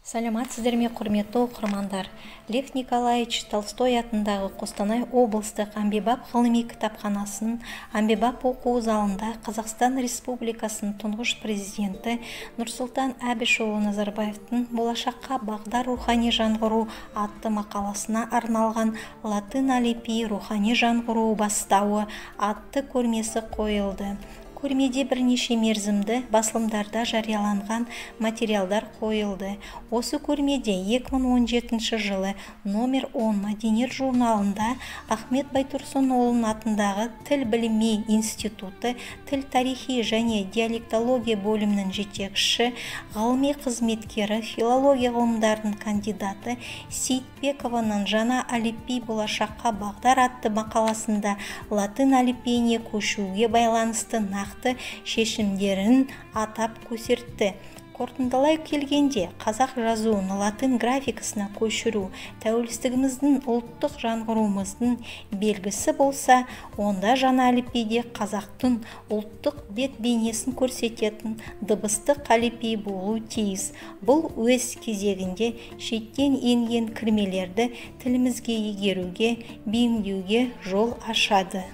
Саламатсыздар ме, құрметті оқырмандар. Лев Николаевич Толстой атындағы Қостанай облыстық Әмбебап ғылыми кітапханасының Әмбебап оқу залында Қазақстан Республикасының тұңғыш президенті Нұрсұлтан Әбішұлы Назарбаевтың «Болашаққа бағдар рухани жаңғыру» атты мақаласына арналған «Латын әліпбиі рухани жаңғыру бастауы» атты көрмесі қойылды. Көрмеде бірнеше мерзімді басылымдарда жарияланған материалдар қойылды. Осы көрмеде 2017 жылы номер 10 мәдениет журналында Ахмет Байтұрсынұлының атындағы Тіл білімі институты тіл тарихи және диалектология бөлімінің жетекшісі, ғылыми қызметкері, филология ғылымдарының кандидаты Сейітбекованың «Жаңа әліпби болашаққа бағдар» атты мақаласында латын әліпбиіне көшуге байланысты нақты шешімдерін атап көрсетті. Қорытындылай келгенде, қазақ жазуын латын графикасына көшіру тәуелсіздігіміздің ұлттық жаңғыруымыздың белгісі болса, онда жаңа әліпбиде қазақтың ұлттық бет бейнесін көрсететін дыбыстық әліпби болуы тиіс. Бұл өз кезегінде шеттен енген кірмелерді тілімізге игеруге, бейімдеуге жол ашады.